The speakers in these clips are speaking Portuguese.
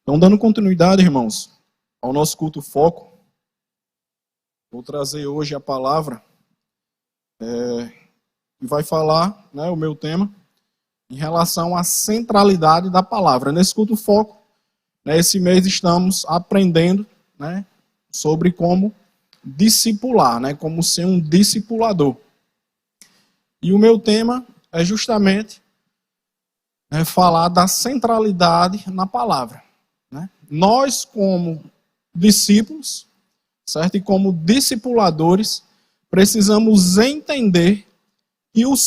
Então, dando continuidade, irmãos, ao nosso culto foco, vou trazer hoje a palavra que vai falar, o meu tema, em relação à centralidade da palavra. Nesse culto foco, esse mês estamos aprendendo sobre como discipular, como ser um discipulador. E o meu tema é justamente falar da centralidade na palavra. Nós, como discípulos, certo? E como discipuladores, precisamos entender que o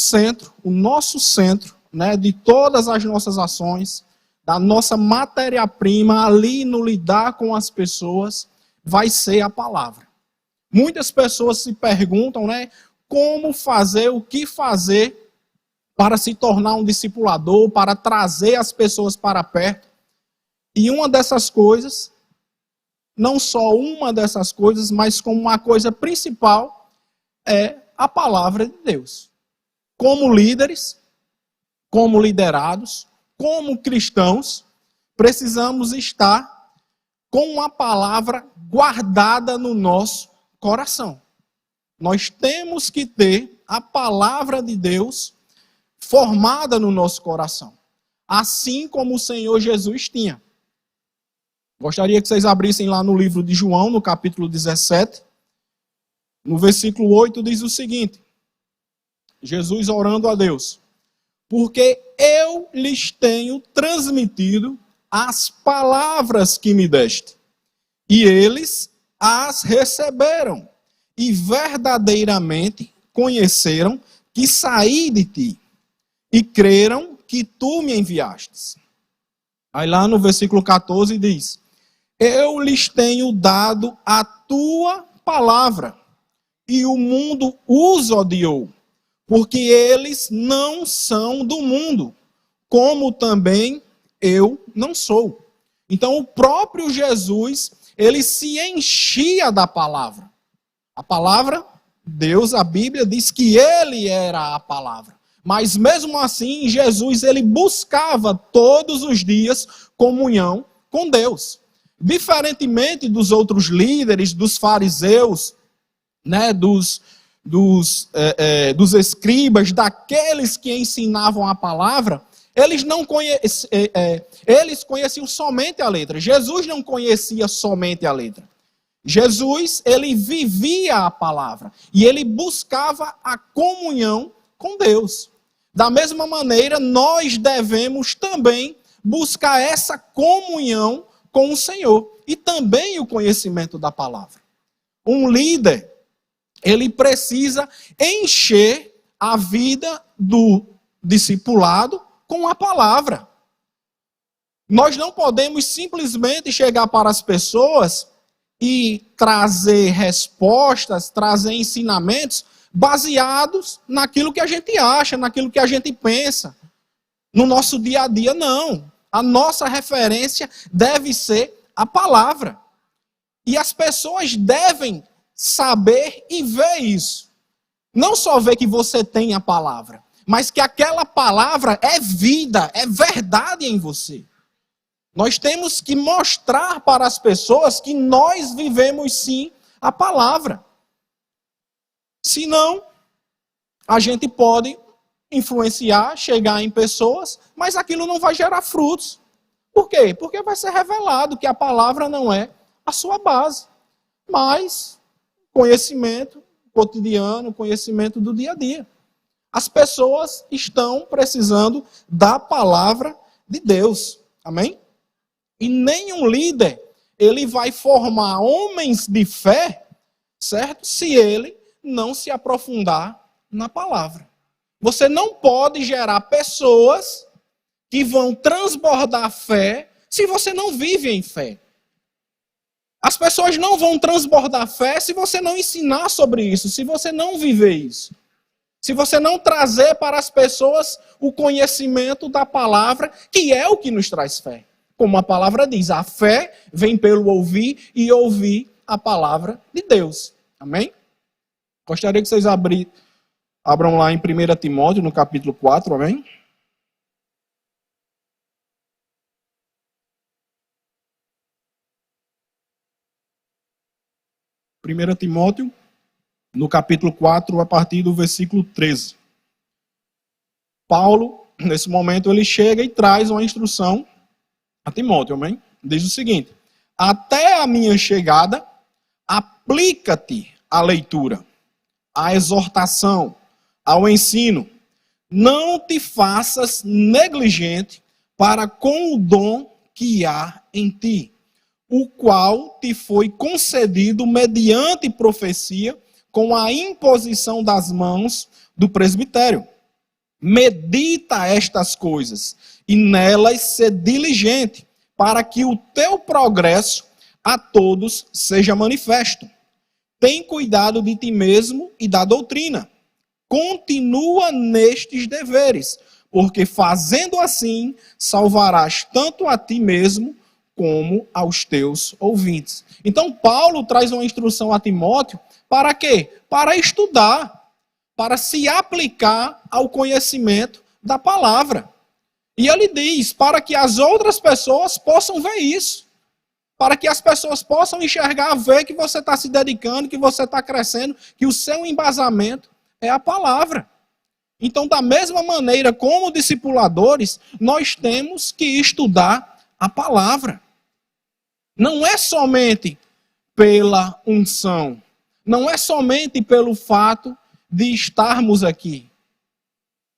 nosso centro, de todas as nossas ações, da nossa matéria-prima ali no lidar com as pessoas, vai ser a palavra. Muitas pessoas se perguntam, como fazer, o que fazer para se tornar um discipulador, para trazer as pessoas para perto. E uma dessas coisas, não só uma dessas coisas, mas como uma coisa principal, é a palavra de Deus. Como líderes, como liderados, como cristãos, precisamos estar com a palavra guardada no nosso coração. Nós temos que ter a palavra de Deus formada no nosso coração, assim como o Senhor Jesus tinha. Gostaria que vocês abrissem lá no livro de João, no capítulo 17, no versículo 8, diz o seguinte, Jesus orando a Deus: porque eu lhes tenho transmitido as palavras que me deste, e eles as receberam, e verdadeiramente conheceram que saí de ti, e creram que tu me enviastes. Aí lá no versículo 14 diz: eu lhes tenho dado a tua palavra, e o mundo os odiou, porque eles não são do mundo, como também eu não sou. Então o próprio Jesus, ele se enchia da palavra. A palavra, Deus, a Bíblia diz que ele era a palavra. Mas mesmo assim, Jesus, ele buscava todos os dias comunhão com Deus. Diferentemente dos outros líderes, dos fariseus, dos escribas, daqueles que ensinavam a palavra, eles conheciam somente a letra. Jesus não conhecia somente a letra. Jesus, ele vivia a palavra e ele buscava a comunhão com Deus. Da mesma maneira, nós devemos também buscar essa comunhão com o Senhor e também o conhecimento da palavra. Um líder, ele precisa encher a vida do discipulado com a palavra. Nós não podemos simplesmente chegar para as pessoas e trazer respostas, trazer ensinamentos baseados naquilo que a gente acha, naquilo que a gente pensa. No nosso dia a dia, não. A nossa referência deve ser a palavra. E as pessoas devem saber e ver isso. Não só ver que você tem a palavra, mas que aquela palavra é vida, é verdade em você. Nós temos que mostrar para as pessoas que nós vivemos sim a palavra. Senão, a gente pode influenciar, chegar em pessoas, mas aquilo não vai gerar frutos. Por quê? Porque vai ser revelado que a palavra não é a sua base, mas conhecimento cotidiano, conhecimento do dia a dia. As pessoas estão precisando da palavra de Deus. Amém? E nenhum líder, ele vai formar homens de fé, certo? Se ele não se aprofundar na palavra. Você não pode gerar pessoas que vão transbordar fé se você não vive em fé. As pessoas não vão transbordar fé se você não ensinar sobre isso, se você não viver isso. Se você não trazer para as pessoas o conhecimento da palavra, que é o que nos traz fé. Como a palavra diz, a fé vem pelo ouvir e ouvir a palavra de Deus. Amém? Gostaria que vocês abram lá em 1 Timóteo, no capítulo 4, amém? 1 Timóteo, no capítulo 4, a partir do versículo 13. Paulo, nesse momento, ele chega e traz uma instrução a Timóteo, amém? Diz o seguinte: até a minha chegada, aplica-te à leitura, à exortação, ao ensino. Não te faças negligente para com o dom que há em ti, o qual te foi concedido mediante profecia, com a imposição das mãos do presbitério. Medita estas coisas, e nelas ser diligente, para que o teu progresso a todos seja manifesto. Tem cuidado de ti mesmo e da doutrina. Continua nestes deveres, porque fazendo assim, salvarás tanto a ti mesmo como aos teus ouvintes. Então, Paulo traz uma instrução a Timóteo para quê? Para estudar, para se aplicar ao conhecimento da palavra. E ele diz, para que as outras pessoas possam ver isso. Para que as pessoas possam enxergar, ver que você está se dedicando, que você está crescendo, que o seu embasamento é a palavra. Então, da mesma maneira, como discipuladores, nós temos que estudar a palavra. Não é somente pela unção, não é somente pelo fato de estarmos aqui.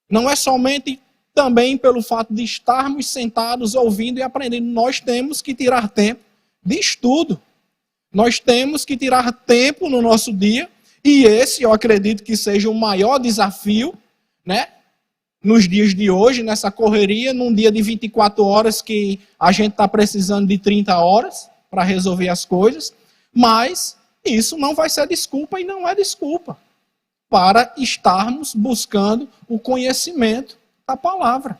Não é somente também pelo fato de estarmos sentados, ouvindo e aprendendo. Nós temos que tirar tempo de estudo. Nós temos que tirar tempo no nosso dia, e esse eu acredito que seja o maior desafio, né? Nos dias de hoje, nessa correria, num dia de 24 horas que a gente está precisando de 30 horas para resolver as coisas, mas isso não vai ser desculpa e não é desculpa para estarmos buscando o conhecimento da palavra.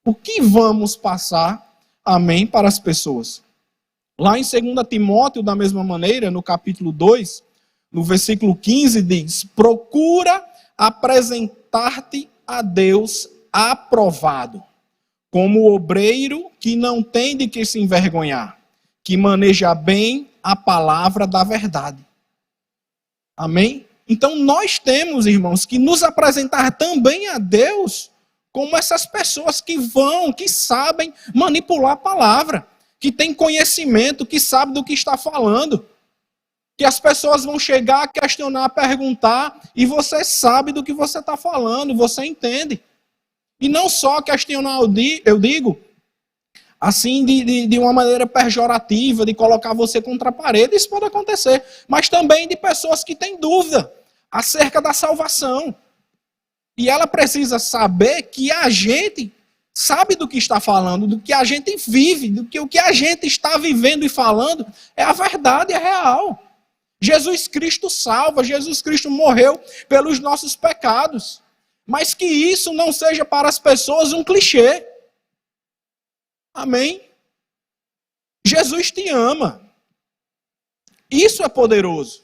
O que vamos passar, amém, para as pessoas? Lá em 2 Timóteo, da mesma maneira, no capítulo 2, no versículo 15, diz: procura apresentar-te a Deus aprovado, como obreiro que não tem de que se envergonhar, que maneja bem a palavra da verdade. Amém? Então nós temos, irmãos, que nos apresentar também a Deus como essas pessoas que sabem manipular a palavra, que têm conhecimento, que sabem do que está falando. Que as pessoas vão chegar, questionar, perguntar, e você sabe do que você está falando, você entende. E não só questionar, eu digo, assim, de uma maneira pejorativa, de colocar você contra a parede, isso pode acontecer. Mas também de pessoas que têm dúvida acerca da salvação. E ela precisa saber que a gente sabe do que está falando, do que a gente vive, do que o que a gente está vivendo e falando é a verdade, é real. Jesus Cristo salva, Jesus Cristo morreu pelos nossos pecados. Mas que isso não seja para as pessoas um clichê. Amém? Jesus te ama. Isso é poderoso.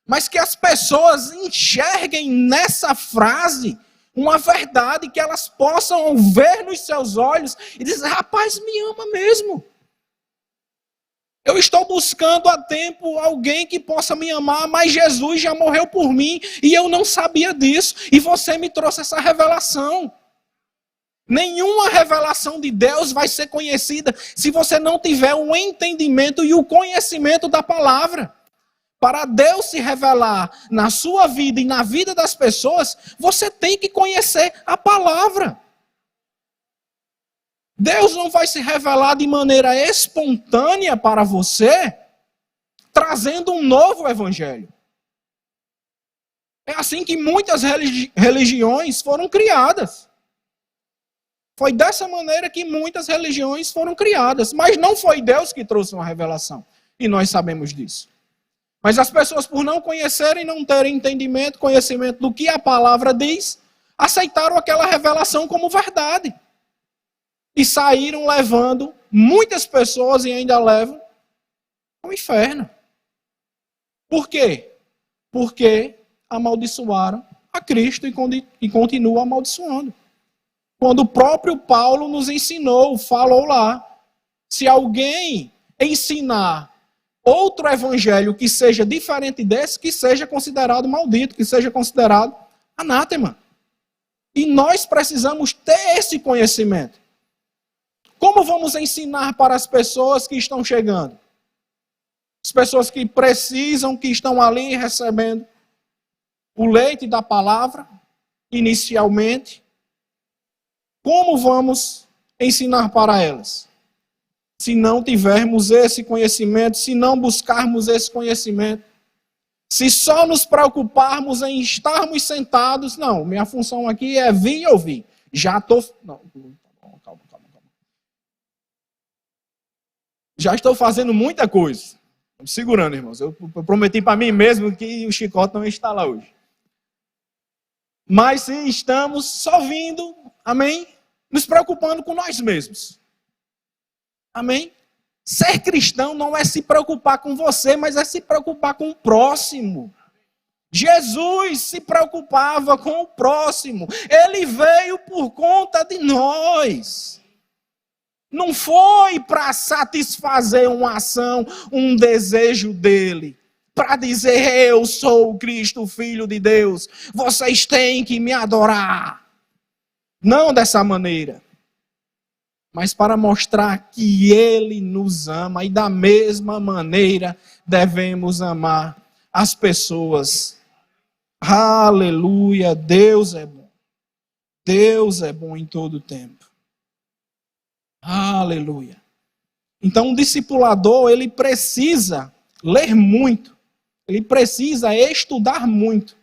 Mas que as pessoas enxerguem nessa frase uma verdade, que elas possam ver nos seus olhos e dizer: rapaz, me ama mesmo. Eu estou buscando há tempo alguém que possa me amar, mas Jesus já morreu por mim e eu não sabia disso. E você me trouxe essa revelação. Nenhuma revelação de Deus vai ser conhecida se você não tiver o entendimento e o conhecimento da palavra. Para Deus se revelar na sua vida e na vida das pessoas, você tem que conhecer a palavra. Deus não vai se revelar de maneira espontânea para você, trazendo um novo evangelho. É assim que muitas religiões foram criadas. Foi dessa maneira que muitas religiões foram criadas. Mas não foi Deus que trouxe uma revelação. E nós sabemos disso. Mas as pessoas, por não conhecerem, não terem entendimento, conhecimento do que a palavra diz, aceitaram aquela revelação como verdade. E saíram levando muitas pessoas, e ainda levam, ao inferno. Por quê? Porque amaldiçoaram a Cristo e continuam amaldiçoando. Quando o próprio Paulo nos ensinou, falou lá, se alguém ensinar outro evangelho que seja diferente desse, que seja considerado maldito, que seja considerado anátema. E nós precisamos ter esse conhecimento. Como vamos ensinar para as pessoas que estão chegando? As pessoas que precisam, que estão ali recebendo o leite da palavra, inicialmente. Como vamos ensinar para elas? Se não tivermos esse conhecimento, se não buscarmos esse conhecimento, se só nos preocuparmos em estarmos sentados, não, minha função aqui é vir e ouvir. Já estou... Calma. Já estou fazendo muita coisa. Estou segurando, irmãos. Eu prometi para mim mesmo que o chicote não ia estar lá hoje. Mas se estamos só vindo, amém? Nos preocupando com nós mesmos. Amém? Ser cristão não é se preocupar com você, mas é se preocupar com o próximo. Jesus se preocupava com o próximo. Ele veio por conta de nós. Não foi para satisfazer uma ação, um desejo dele. Para dizer, eu sou o Cristo, Filho de Deus. Vocês têm que me adorar. Não dessa maneira. Mas para mostrar que Ele nos ama e da mesma maneira devemos amar as pessoas. Aleluia, Deus é bom. Deus é bom em todo o tempo. Aleluia. Então o discipulador, ele precisa ler muito. Ele precisa estudar muito.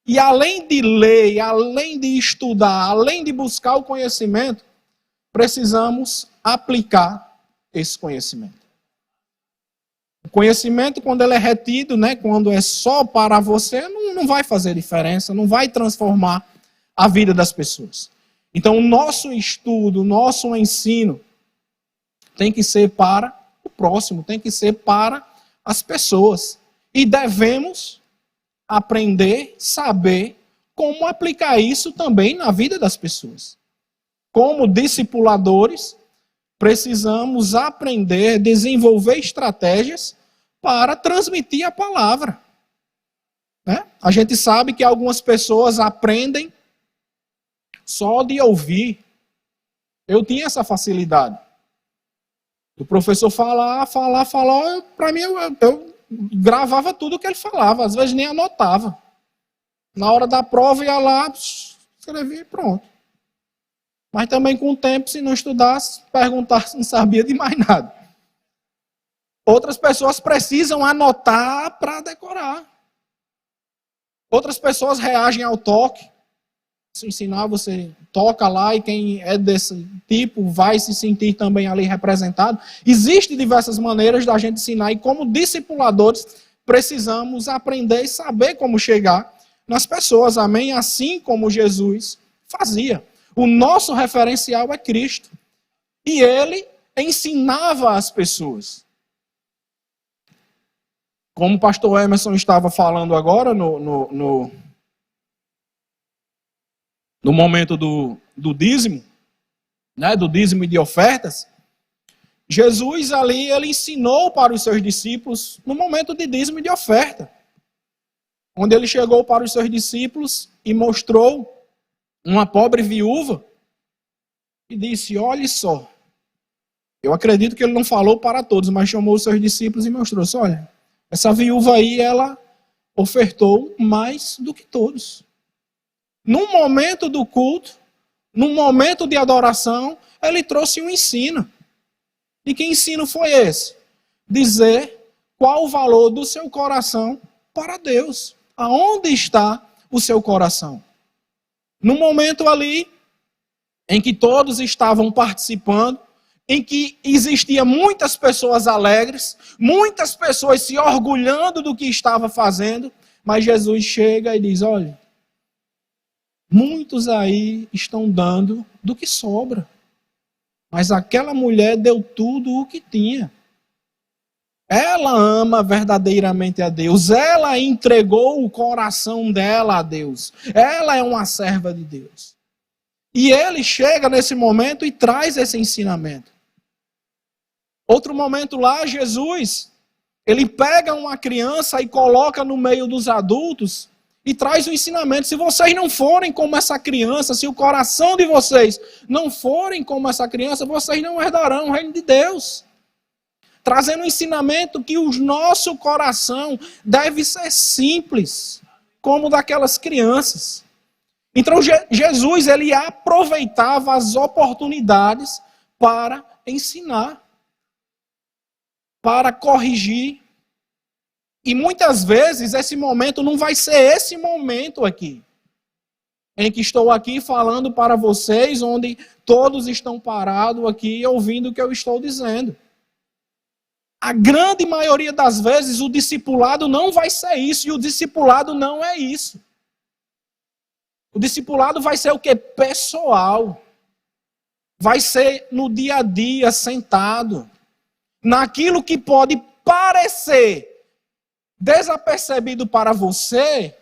E além de ler, além de estudar, além de buscar o conhecimento, precisamos aplicar esse conhecimento. O conhecimento, quando ele é retido, quando é só para você, não vai fazer diferença, não vai transformar a vida das pessoas. Então, o nosso estudo, o nosso ensino tem que ser para o próximo, tem que ser para as pessoas. E devemos aprender, saber como aplicar isso também na vida das pessoas. Como discipuladores, precisamos aprender, desenvolver estratégias para transmitir a palavra. A gente sabe que algumas pessoas aprendem só de ouvir. Eu tinha essa facilidade. O professor falar, para mim eu gravava tudo o que ele falava, às vezes nem anotava. Na hora da prova ia lá, escrevia e pronto. Mas também com o tempo, se não estudasse, perguntasse, não sabia de mais nada. Outras pessoas precisam anotar para decorar. Outras pessoas reagem ao toque. Se ensinar, você toca lá e quem é desse tipo vai se sentir também ali representado. Existem diversas maneiras da gente ensinar e como discipuladores precisamos aprender e saber como chegar nas pessoas. Amém? Assim como Jesus fazia. O nosso referencial é Cristo. E ele ensinava as pessoas. Como o pastor Emerson estava falando agora, no momento do dízimo, do dízimo e de ofertas, Jesus ali, ele ensinou para os seus discípulos no momento de dízimo e de oferta. Onde ele chegou para os seus discípulos e mostrou uma pobre viúva e disse, olhe só, eu acredito que ele não falou para todos, mas chamou os seus discípulos e mostrou, olha, essa viúva aí, ela ofertou mais do que todos. Num momento do culto, num momento de adoração, ele trouxe um ensino. E que ensino foi esse? Dizer qual o valor do seu coração para Deus. Aonde está o seu coração? No momento ali, em que todos estavam participando, em que existiam muitas pessoas alegres, muitas pessoas se orgulhando do que estava fazendo, mas Jesus chega e diz, olha, muitos aí estão dando do que sobra, mas aquela mulher deu tudo o que tinha. Ela ama verdadeiramente a Deus. Ela entregou o coração dela a Deus. Ela é uma serva de Deus. E ele chega nesse momento e traz esse ensinamento. Outro momento lá, Jesus, Ele pega uma criança e coloca no meio dos adultos e traz o ensinamento. Se vocês não forem como essa criança, se o coração de vocês não forem como essa criança, vocês não herdarão o reino de Deus. Trazendo o ensinamento que o nosso coração deve ser simples, como o daquelas crianças. Então Jesus, ele aproveitava as oportunidades para ensinar, para corrigir. E muitas vezes esse momento não vai ser esse momento aqui, em que estou aqui falando para vocês, onde todos estão parados aqui ouvindo o que eu estou dizendo. A grande maioria das vezes o discipulado não vai ser isso, e o discipulado não é isso. O discipulado vai ser o quê? Pessoal. Vai ser no dia a dia, sentado. Naquilo que pode parecer desapercebido para você,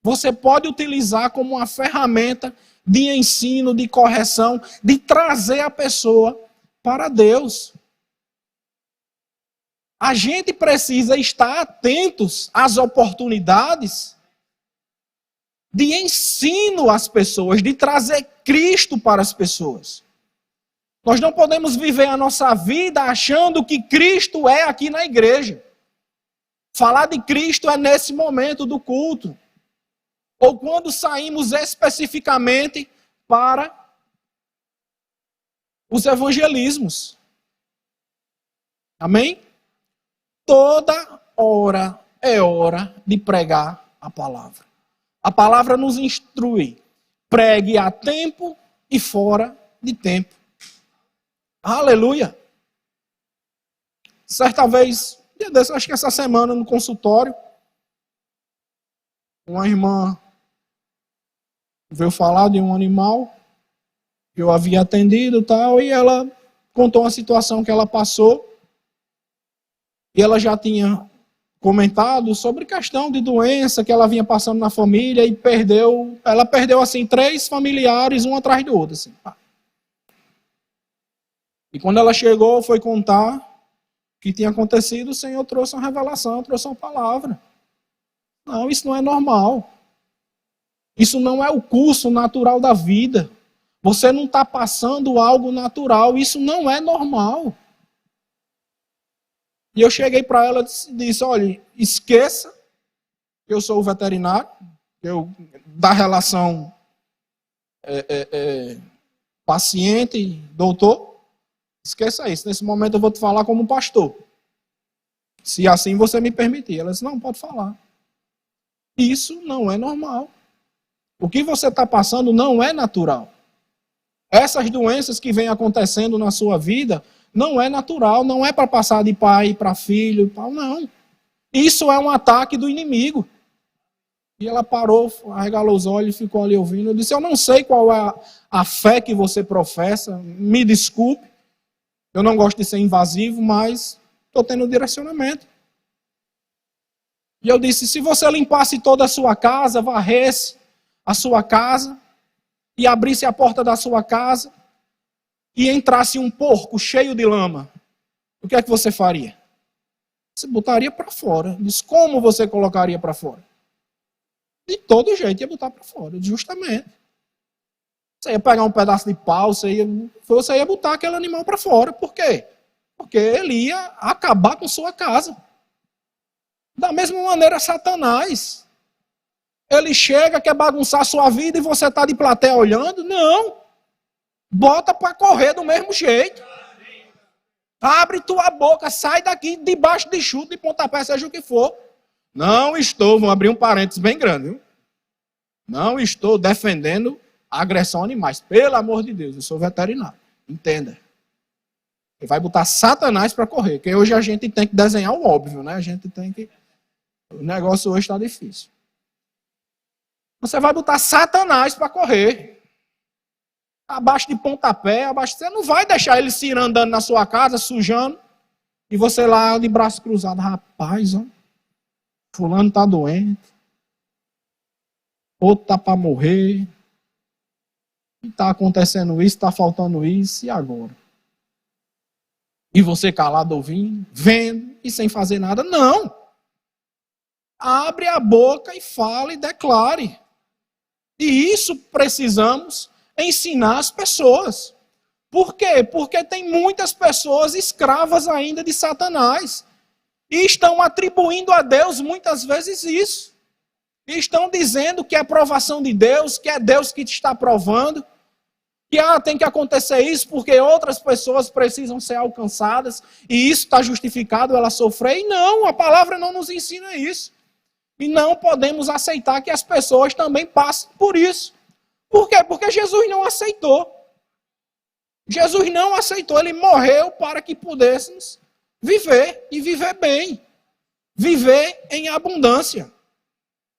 você pode utilizar como uma ferramenta de ensino, de correção, de trazer a pessoa para Deus. A gente precisa estar atentos às oportunidades de ensino às pessoas, de trazer Cristo para as pessoas. Nós não podemos viver a nossa vida achando que Cristo é aqui na igreja. Falar de Cristo é nesse momento do culto. Ou quando saímos especificamente para os evangelismos. Amém? Toda hora é hora de pregar a palavra. A palavra nos instrui. Pregue a tempo e fora de tempo. Aleluia! Certa vez, acho que essa semana no consultório, uma irmã veio falar de um animal que eu havia atendido e tal, e ela contou uma situação que ela passou. E ela já tinha comentado sobre questão de doença que ela vinha passando na família e ela perdeu assim 3 familiares, um atrás do outro. Assim. E quando ela chegou, foi contar o que tinha acontecido, o Senhor trouxe uma revelação, trouxe uma palavra. Não, isso não é normal. Isso não é o curso natural da vida. Você não está passando algo natural, isso não é normal. E eu cheguei para ela e disse, olha, esqueça que eu sou o veterinário, da relação paciente e doutor. Esqueça isso, nesse momento eu vou te falar como pastor. Se assim você me permitir. Ela disse, não, pode falar. Isso não é normal. O que você está passando não é natural. Essas doenças que vêm acontecendo na sua vida não é natural, não é para passar de pai para filho, não. Isso é um ataque do inimigo. E ela parou, arregalou os olhos e ficou ali ouvindo. Eu disse, eu não sei qual é a fé que você professa, me desculpe, eu não gosto de ser invasivo, mas estou tendo direcionamento. E eu disse, se você limpasse toda a sua casa, varresse a sua casa, e abrisse a porta da sua casa, e entrasse um porco cheio de lama, o que é que você faria? Você botaria para fora. Diz, como você colocaria para fora? De todo jeito ia botar para fora, justamente. Você ia pegar um pedaço de pau, você ia botar aquele animal para fora. Por quê? Porque ele ia acabar com sua casa. Da mesma maneira, Satanás. Ele chega, quer bagunçar a sua vida e você está de plateia olhando? Não. Bota para correr do mesmo jeito. Abre tua boca, sai daqui debaixo de chute, de pontapé, seja o que for. Não estou, vamos abrir um parênteses bem grande, viu? Não estou defendendo a agressão a animais. Pelo amor de Deus, eu sou veterinário. Entenda. Ele vai botar Satanás para correr, porque hoje a gente tem que desenhar o óbvio, né? A gente tem que... O negócio hoje está difícil. Você vai botar Satanás para correr. Abaixo de pontapé, você não vai deixar ele se ir andando na sua casa, sujando, e você lá de braço cruzado, rapaz, ó, fulano está doente, outro está para morrer, está acontecendo isso, está faltando isso, e agora? E você calado ouvindo, vendo, e sem fazer nada. Não. Abre a boca e fale e declare. E isso precisamos ensinar as pessoas. Por quê? Porque tem muitas pessoas escravas ainda de Satanás. E estão atribuindo a Deus muitas vezes isso. E estão dizendo que é aprovação de Deus, que é Deus que te está provando. Que tem que acontecer isso porque outras pessoas precisam ser alcançadas. E isso está justificado ela sofrer. E não, a palavra não nos ensina isso. E não podemos aceitar que as pessoas também passem por isso. Por quê? Porque Jesus não aceitou. Jesus não aceitou. Ele morreu para que pudéssemos viver e viver bem. Viver em abundância.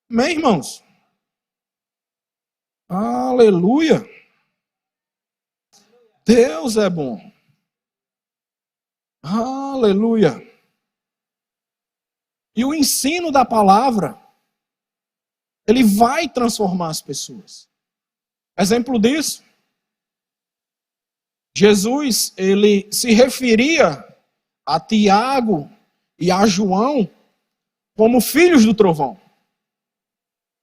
Amém, irmãos? Aleluia. Deus é bom. Aleluia. E o ensino da palavra, ele vai transformar as pessoas. Exemplo disso, Jesus, ele se referia a Tiago e a João como filhos do trovão.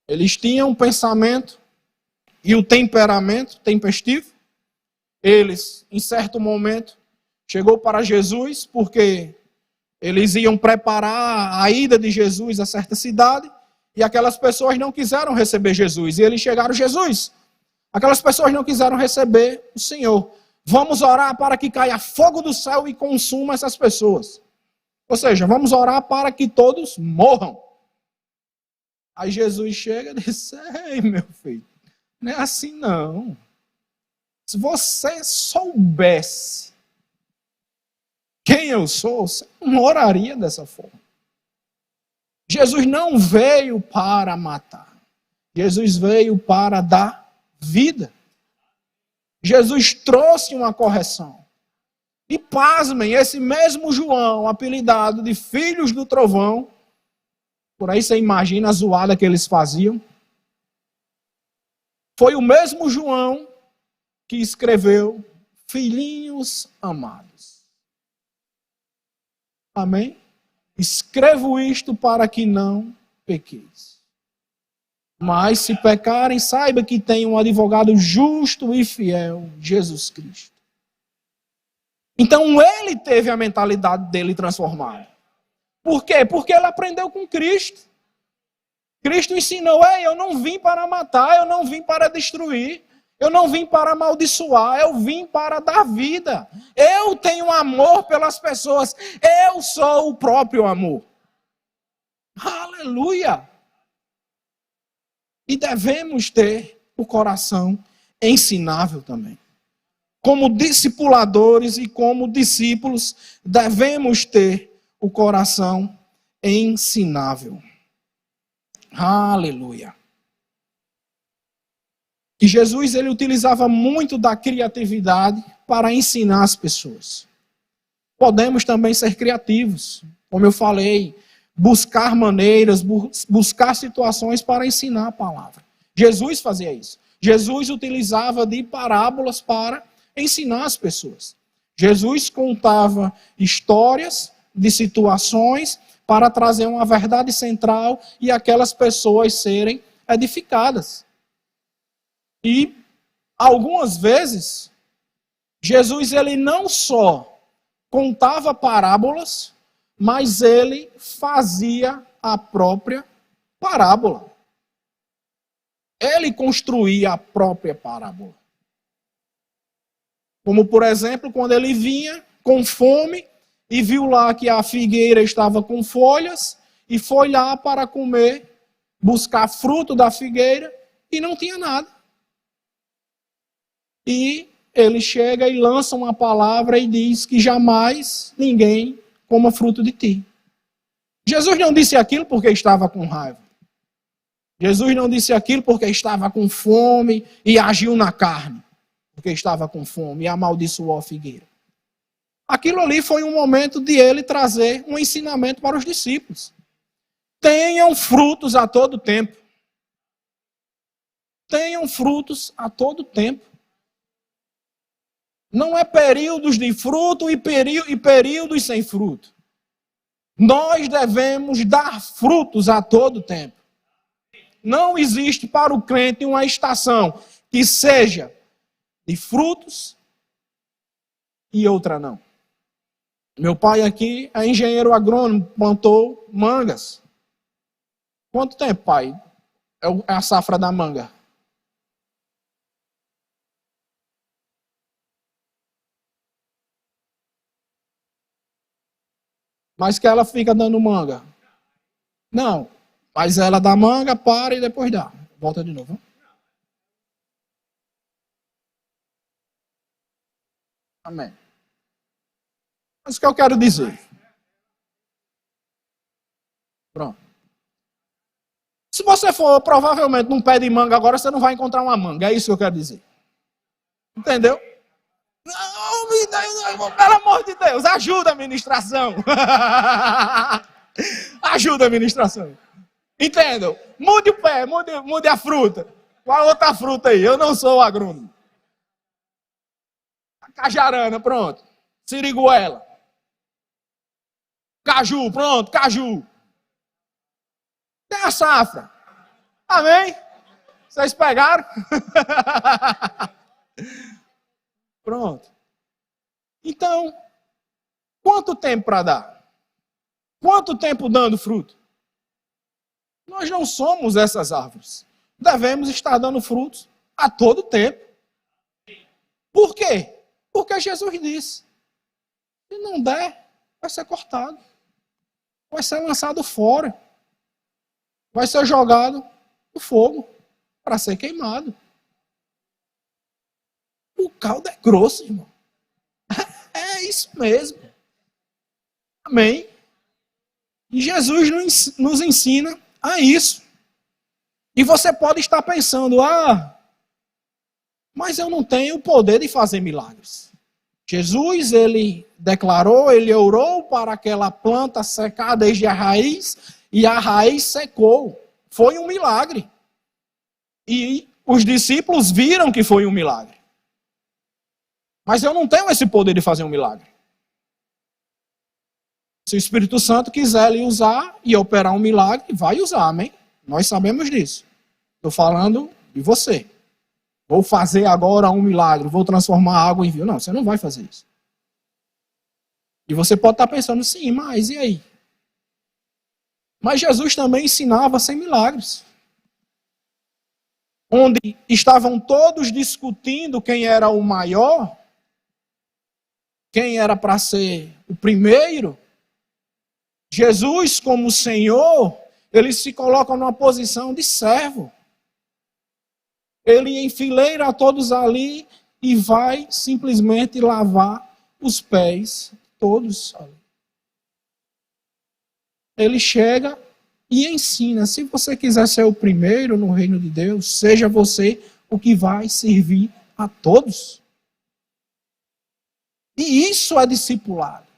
Eles tinham um pensamento e o temperamento tempestivo. Eles, em certo momento, chegou para Jesus porque eles iam preparar a ida de Jesus a certa cidade e aquelas pessoas não quiseram receber Jesus. E eles chegaram, Jesus, aquelas pessoas não quiseram receber o Senhor. Vamos orar para que caia fogo do céu e consuma essas pessoas. Ou seja, vamos orar para que todos morram. Aí Jesus chega e diz, ei, meu filho, não é assim não. Se você soubesse quem eu sou, você não oraria dessa forma. Jesus não veio para matar. Jesus veio para dar vida. Jesus trouxe uma correção. E pasmem, esse mesmo João, apelidado de filhos do trovão, por aí você imagina a zoada que eles faziam, foi o mesmo João que escreveu filhinhos amados. Amém? Escrevo isto para que não pequeis. Mas se pecarem, saiba que tem um advogado justo e fiel, Jesus Cristo. Então ele teve a mentalidade dele transformada. Por quê? Porque ele aprendeu com Cristo. Cristo ensinou, eu não vim para matar, eu não vim para destruir. Eu não vim para amaldiçoar, eu vim para dar vida. Eu tenho amor pelas pessoas. Eu sou o próprio amor. Aleluia! E devemos ter o coração ensinável também. Como discipuladores e como discípulos, devemos ter o coração ensinável. Aleluia! E Jesus, ele utilizava muito da criatividade para ensinar as pessoas. Podemos também ser criativos. Como eu falei, buscar maneiras, buscar situações para ensinar a palavra. Jesus fazia isso. Jesus utilizava de parábolas para ensinar as pessoas. Jesus contava histórias de situações para trazer uma verdade central e aquelas pessoas serem edificadas. E, algumas vezes, Jesus ele não só contava parábolas, mas ele fazia a própria parábola. Ele construía a própria parábola. Como, por exemplo, quando ele vinha com fome e viu lá que a figueira estava com folhas e foi lá para comer, buscar fruto da figueira e não tinha nada. E ele chega e lança uma palavra e diz que jamais ninguém coma fruto de ti. Jesus não disse aquilo porque estava com raiva. Jesus não disse aquilo porque estava com fome e agiu na carne. Porque estava com fome e amaldiçoou a figueira. Aquilo ali foi um momento de ele trazer um ensinamento para os discípulos. Tenham frutos a todo tempo. Tenham frutos a todo tempo. Não é períodos de fruto e períodos sem fruto. Nós devemos dar frutos a todo tempo. Não existe para o crente uma estação que seja de frutos e outra não. Meu pai aqui é engenheiro agrônomo, plantou mangas. Quanto tempo, pai? É a safra da manga? Mas que ela fica dando manga? Não. Mas ela dá manga, para e depois dá. Volta de novo. Amém. Mas o que eu quero dizer? Pronto. Se você for provavelmente num pé de manga agora, você não vai encontrar uma manga. É isso que eu quero dizer. Entendeu? Não, pelo amor de Deus, ajuda a administração. Ajuda a administração. Entendam? Mude o pé, mude a fruta. Qual outra fruta aí? Eu não sou agrônomo. Cajarana, pronto. Siriguela. Caju, pronto, caju. Tem a safra. Amém? Vocês pegaram? Pronto. Então, quanto tempo para dar? Quanto tempo dando fruto? Nós não somos essas árvores. Devemos estar dando frutos a todo tempo. Por quê? Porque Jesus disse: se não der, vai ser cortado. Vai ser lançado fora. Vai ser jogado no fogo para ser queimado. O caldo é grosso, irmão. É isso mesmo. Amém? E Jesus nos ensina a isso. E você pode estar pensando: mas eu não tenho o poder de fazer milagres. Jesus, ele declarou, ele orou para aquela planta secar desde a raiz, e a raiz secou. Foi um milagre. E os discípulos viram que foi um milagre. Mas eu não tenho esse poder de fazer um milagre. Se o Espírito Santo quiser lhe usar e operar um milagre, vai usar, amém? Nós sabemos disso. Estou falando de você. Vou fazer agora um milagre, vou transformar água em vinho. Não, você não vai fazer isso. E você pode estar pensando: sim, mas e aí? Mas Jesus também ensinava sem milagres. Onde estavam todos discutindo quem era o maior, quem era para ser o primeiro, Jesus, como Senhor, ele se coloca numa posição de servo. Ele enfileira a todos ali e vai simplesmente lavar os pés de todos ali. Ele chega e ensina: se você quiser ser o primeiro no reino de Deus, seja você o que vai servir a todos. E isso é discipulado.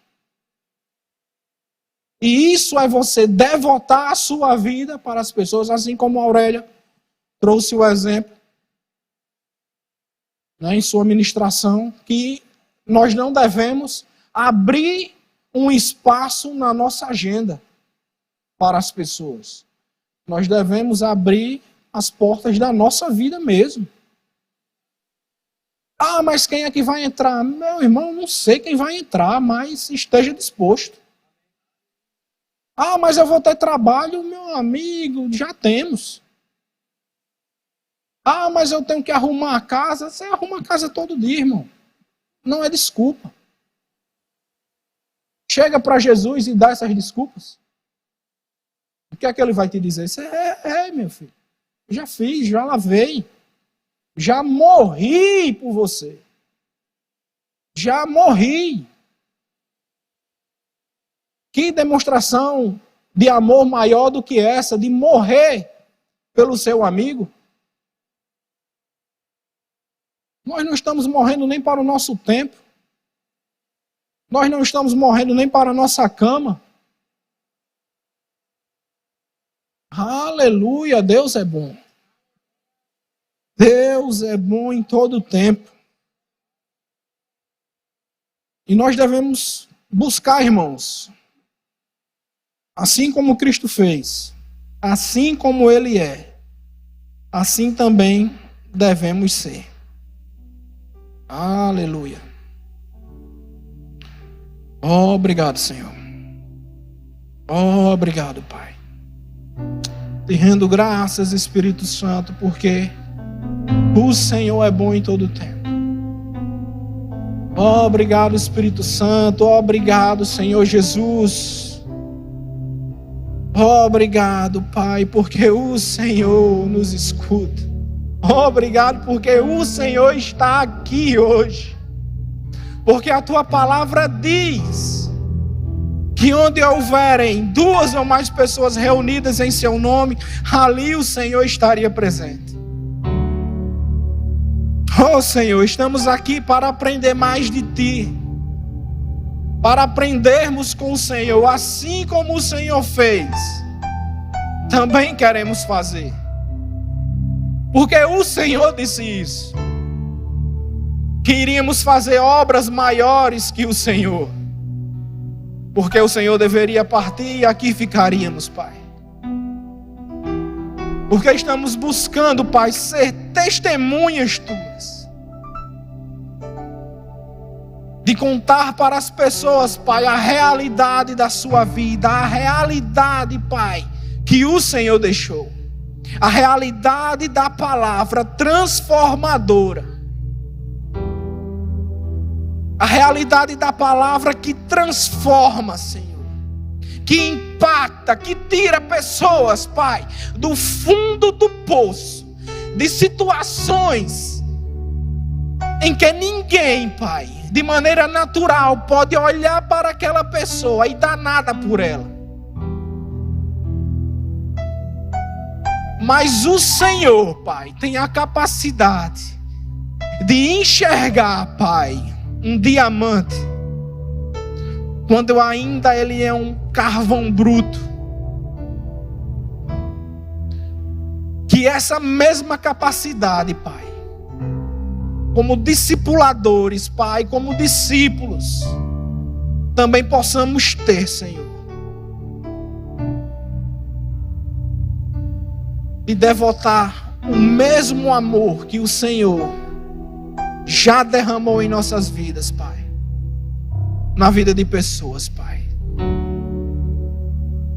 E isso é você devotar a sua vida para as pessoas, assim como a Aurélia trouxe o exemplo, né, em sua ministração, que nós não devemos abrir um espaço na nossa agenda para as pessoas. Nós devemos abrir as portas da nossa vida mesmo. Mas quem é que vai entrar? Meu irmão, não sei quem vai entrar, mas esteja disposto. Mas eu vou ter trabalho, meu amigo, já temos. Mas eu tenho que arrumar a casa. Você arruma a casa todo dia, irmão. Não é desculpa. Chega para Jesus e dá essas desculpas. O que é que ele vai te dizer? Você meu filho. Já fiz, já lavei. Já morri por você. Já morri. Que demonstração de amor maior do que essa, de morrer pelo seu amigo? Nós não estamos morrendo nem para o nosso tempo. Nós não estamos morrendo nem para a nossa cama. Aleluia, Deus é bom. Deus é bom em todo o tempo. E nós devemos buscar, irmãos, Assim como Cristo fez, assim como Ele é, assim também devemos ser. Aleluia. Obrigado, Senhor. Obrigado, Pai. Te rendo graças, Espírito Santo, porque o Senhor é bom em todo o tempo. Obrigado, Espírito Santo. Obrigado, Senhor Jesus. Obrigado, Pai, porque o Senhor nos escuta. Obrigado, porque o Senhor está aqui hoje. Porque a Tua palavra diz que onde houverem 2 ou mais pessoas reunidas em Seu nome, ali o Senhor estaria presente. Oh Senhor, estamos aqui para aprender mais de Ti, para aprendermos com o Senhor, assim como o Senhor fez, também queremos fazer, porque o Senhor disse isso, que iríamos fazer obras maiores que o Senhor, porque o Senhor deveria partir e aqui ficaríamos, Pai. Porque estamos buscando, Pai, ser testemunhas Tuas. De contar para as pessoas, Pai, a realidade da sua vida. A realidade, Pai, que o Senhor deixou. A realidade da palavra transformadora. A realidade da palavra que transforma, Senhor. Que impacta, que tira pessoas, Pai, do fundo do poço, de situações em que ninguém, Pai, de maneira natural, pode olhar para aquela pessoa e dar nada por ela. Mas o Senhor, Pai, tem a capacidade de enxergar, Pai, um diamante, quando ainda ele é um carvão bruto. Que essa mesma capacidade, Pai, como discipuladores, Pai, como discípulos, também possamos ter, Senhor. E devotar o mesmo amor que o Senhor já derramou em nossas vidas, Pai. Na vida de pessoas, Pai.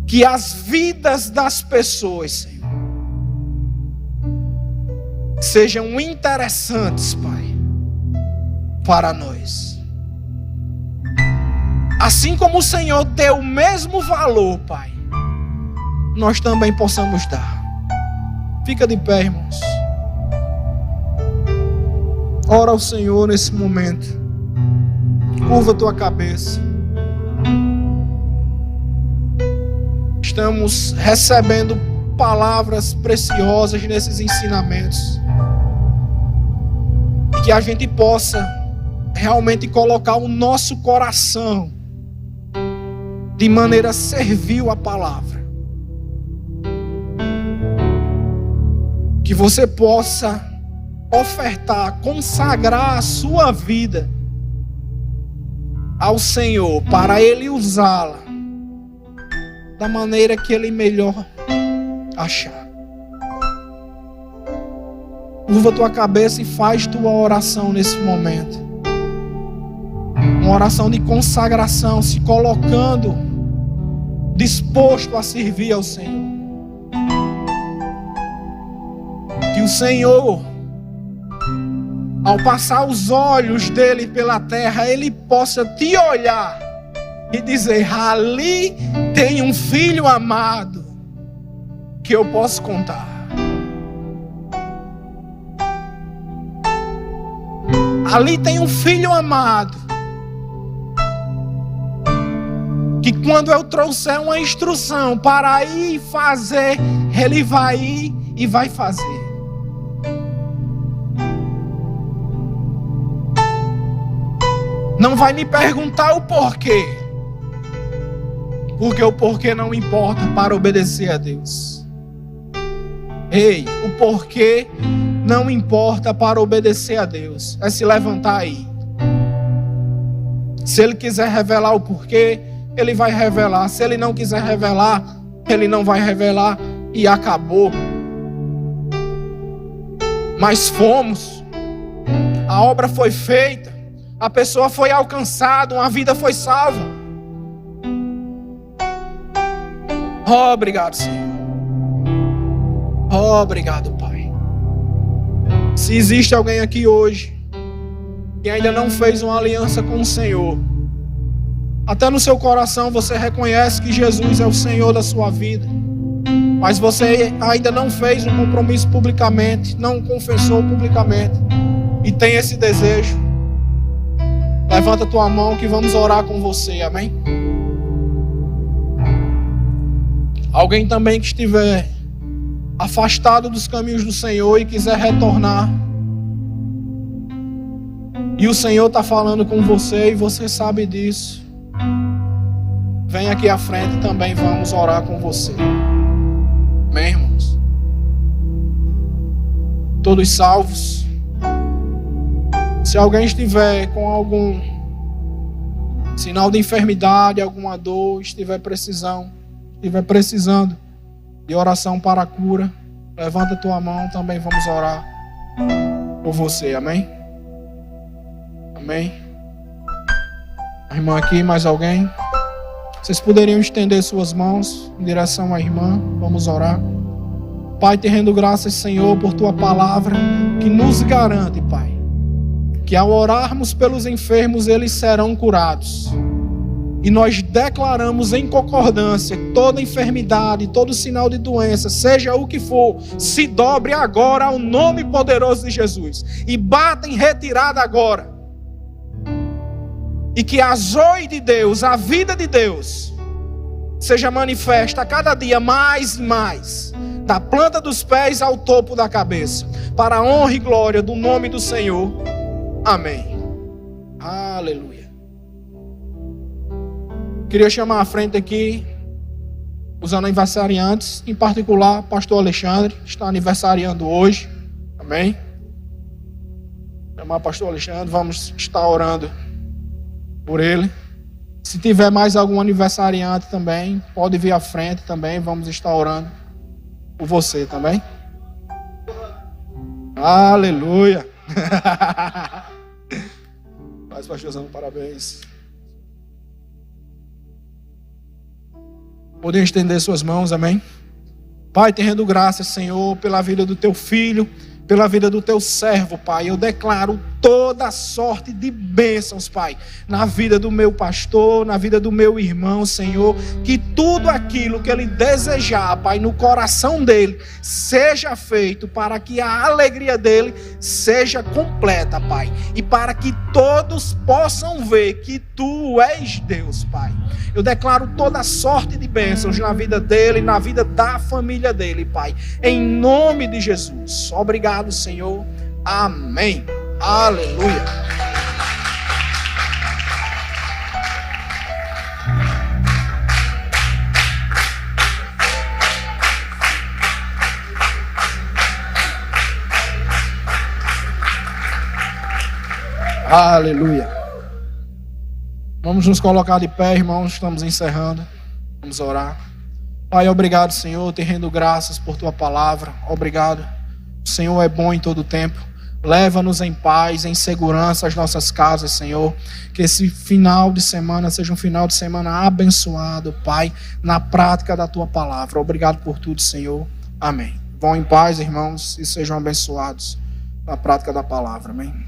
Que as vidas das pessoas, Senhor, sejam interessantes, Pai, para nós. Assim como o Senhor deu o mesmo valor, Pai, nós também possamos dar. Fica de pé, irmãos. Ora ao Senhor nesse momento. Curva a tua cabeça. Estamos recebendo palavras preciosas nesses ensinamentos. E que a gente possa realmente colocar o nosso coração de maneira servil à palavra. Que você possa ofertar, consagrar a sua vida ao Senhor, para Ele usá-la da maneira que Ele melhor achar. Curva tua cabeça e faz tua oração nesse momento. Uma oração de consagração, se colocando disposto a servir ao Senhor. Que o Senhor, ao passar os olhos dele pela terra, ele possa te olhar e dizer: ali tem um filho amado que eu posso contar. Ali tem um filho amado que quando eu trouxer uma instrução para ir fazer, ele vai ir e vai fazer. Não vai me perguntar o porquê, porque o porquê não importa para obedecer a Deus. Ei, o porquê não importa para obedecer a Deus. É se levantar aí. Se Ele quiser revelar o porquê, Ele vai revelar. Se Ele não quiser revelar, Ele não vai revelar e acabou. Mas fomos. A obra foi feita. A pessoa foi alcançada. Uma vida foi salva. Obrigado, Senhor. Obrigado, Pai. Se existe alguém aqui hoje que ainda não fez uma aliança com o Senhor, até no seu coração você reconhece que Jesus é o Senhor da sua vida, mas você ainda não fez um compromisso publicamente, não confessou publicamente, e tem esse desejo, levanta a tua mão que vamos orar com você, amém? Alguém também que estiver afastado dos caminhos do Senhor e quiser retornar, e o Senhor está falando com você e você sabe disso, vem aqui à frente também, vamos orar com você. Amém, irmãos? Todos salvos? Se alguém estiver com algum sinal de enfermidade, alguma dor, estiver precisando de oração para a cura, levanta a tua mão, também vamos orar por você, amém? Amém? A irmã aqui, mais alguém? Vocês poderiam estender suas mãos em direção à irmã, vamos orar. Pai, te rendo graças, Senhor, por tua palavra, que nos garante, Pai, que ao orarmos pelos enfermos, eles serão curados. E nós declaramos em concordância que toda enfermidade, todo sinal de doença, seja o que for, se dobre agora ao nome poderoso de Jesus. E bata em retirada agora. E que a zoe de Deus, a vida de Deus, seja manifesta a cada dia mais e mais, da planta dos pés ao topo da cabeça, para a honra e glória do nome do Senhor. Amém. Aleluia. Queria chamar à frente aqui os aniversariantes, em particular pastor Alexandre, que está aniversariando hoje. Amém? Chamar pastor Alexandre, vamos estar orando por ele. Se tiver mais algum aniversariante também, pode vir à frente também, vamos estar orando por você também. Aleluia. Mas pastorzão, parabéns. Podem estender suas mãos, amém? Pai, te rendo graças, Senhor, pela vida do teu filho, pela vida do teu servo, Pai. Eu declaro toda sorte de bênçãos, Pai, na vida do meu pastor, na vida do meu irmão, Senhor, que tudo aquilo que ele desejar, Pai, no coração dele, seja feito para que a alegria dele seja completa, Pai, e para que todos possam ver que tu és Deus, Pai. Eu declaro toda sorte de bênçãos na vida dele, na vida da família dele, Pai, em nome de Jesus. Obrigado, Senhor. Amém. Aleluia. Aleluia. Vamos nos colocar de pé, irmãos, estamos encerrando. Vamos orar. Pai, obrigado, Senhor, te rendo graças por tua palavra. Obrigado. O Senhor é bom em todo tempo. Leva-nos em paz, em segurança às nossas casas, Senhor. Que esse final de semana seja um final de semana abençoado, Pai, na prática da tua palavra. Obrigado por tudo, Senhor. Amém. Vão em paz, irmãos, e sejam abençoados na prática da palavra. Amém.